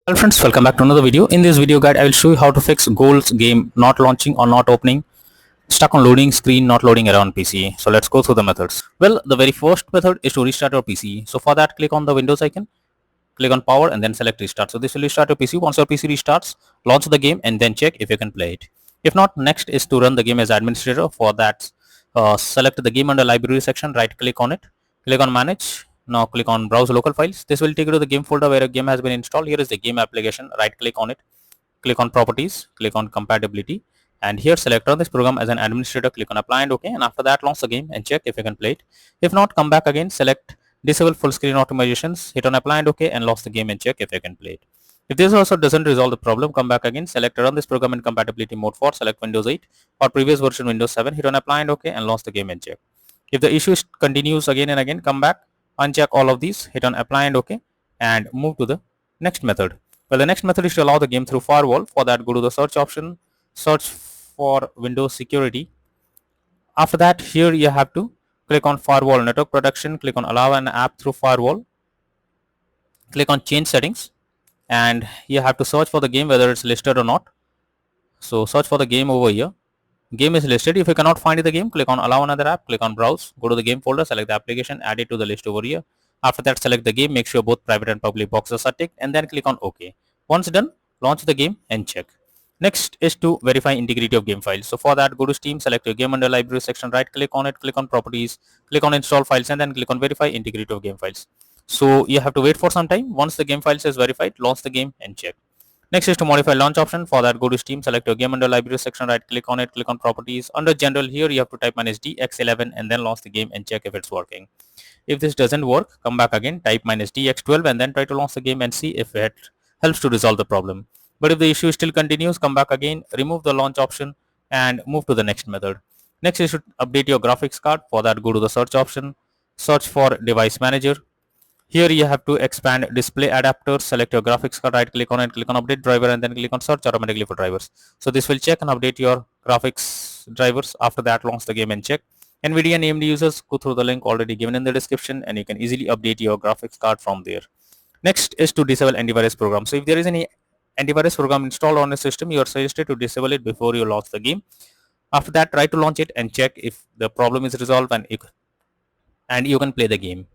Hello friends, welcome back to another video. In this video guide, I will show you how to fix Goals game not launching or not opening, stuck on loading screen, not loading around PC. So let's go through the methods. Well, the very first method is to restart your PC. So for that, click on the Windows icon, click on power and then select restart. So this will restart your PC. Once your PC restarts, launch the game and then check if you can play it. If not, next is to run the game as administrator. For that, select the game under library section, right click on it, click on manage. Now click on browse local files. This will take you to the game folder where a game has been installed. Here is the game application. Right click on it, click on properties, click on compatibility, and here select run this program as an administrator, click on apply and OK, and after that launch the game and check if you can play it. If not, come back again, select disable full screen optimizations, hit on apply and OK, and launch the game and check if you can play it. If this also doesn't resolve the problem, come back again, select run this program in compatibility mode for, select Windows 8 or previous version Windows 7, hit on apply and OK, and launch the game and check. If the issue continues again and again, come back, uncheck all of these, hit on apply and OK, and move to the next method. Well, the next method is to allow the game through firewall. For that, go to the search option, search for Windows security. After that, here you have to click on firewall network protection, click on allow an app through firewall, click on change settings, and you have to search for the game whether it's listed or not. So search for the game over here. Game is listed. If you cannot find the game, click on allow another app, click on browse, go to the game folder, select the application, add it to the list over here. After that, select the game, make sure both private and public boxes are ticked, and then click on OK. Once done, launch the game and check. Next is to verify integrity of game files. So for that, go to Steam, select your game under library section, right click on it, click on properties, click on install files, and then click on verify integrity of game files. So you have to wait for some time. Once the game files is verified, launch the game and check. Next is to modify launch option. For that, go to Steam, select your game under library section, right click on it, click on properties. Under general, here you have to type -dx11 and then launch the game and check if it's working. If this doesn't work, come back again, type -dx12 and then try to launch the game and see if it helps to resolve the problem. But if the issue still continues, come back again, remove the launch option and move to the next method. Next is to update your graphics card. For that, go to the search option, search for device manager. Here you have to expand display adapters, select your graphics card, right click on it, click on update driver and then click on search automatically for drivers. So this will check and update your graphics drivers. After that, launch the game and check. NVIDIA and AMD users, go through the link already given in the description and you can easily update your graphics card from there. Next is to disable antivirus program. So if there is any antivirus program installed on a system, you are suggested to disable it before you launch the game. After that, try to launch it and check if the problem is resolved and you can play the game.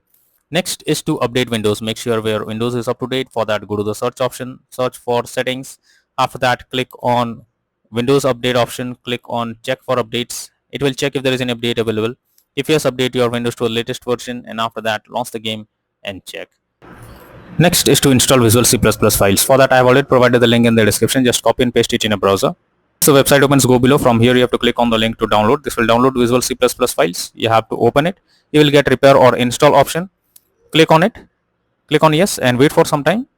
Next is to update Windows. Make sure your Windows is up to date. For that, go to the search option, search for settings. After that, click on Windows update option, click on check for updates. It will check if there is an update available. If yes, update your Windows to the latest version, and after that, launch the game and check. Next is to install Visual C++ files. For that, I have already provided the link in the description. Just copy and paste it in a browser. So website opens, go below. From here, you have to click on the link to download. This will download Visual C++ files. You have to open it. You will get repair or install option. Click on it, click on yes and wait for some time.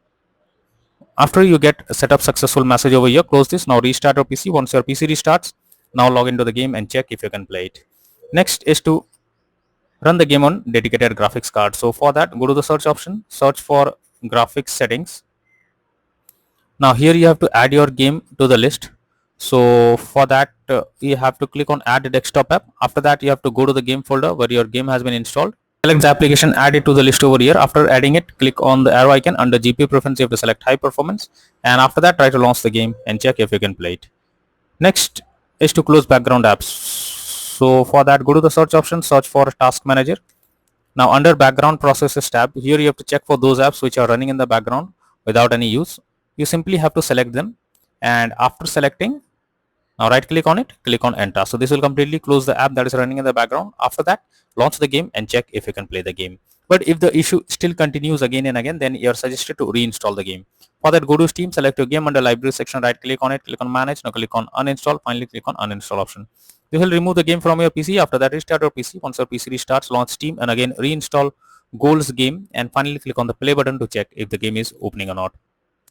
After you get a setup successful message over here, close this. Now restart your PC. Once your PC restarts, now log into the game and check if you can play it. Next is to run the game on dedicated graphics card. So for that, go to the search option, search for graphics settings. Now here you have to add your game to the list. So for that, you have to click on add desktop app. After that, you have to go to the game folder where your game has been installed. Select the application, add it to the list over here. After adding it, click on the arrow icon. Under GPU preference, you have to select high performance, and after that, try to launch the game and check if you can play it. Next is to close background apps. So for that, go to the search option, search for task manager. Now under background processes tab, here you have to check for those apps which are running in the background without any use. You simply have to select them, and after selecting, now right click on it, click on enter. So this will completely close the app that is running in the background. After that, launch the game and check if you can play the game. But if the issue still continues again and again, then you are suggested to reinstall the game. For that, go to Steam, select your game under library section, right click on it, click on manage, now click on uninstall, finally click on uninstall option. This will remove the game from your PC. After that, restart your PC. Once your PC restarts, launch Steam and again reinstall Goals game and finally click on the play button to check if the game is opening or not.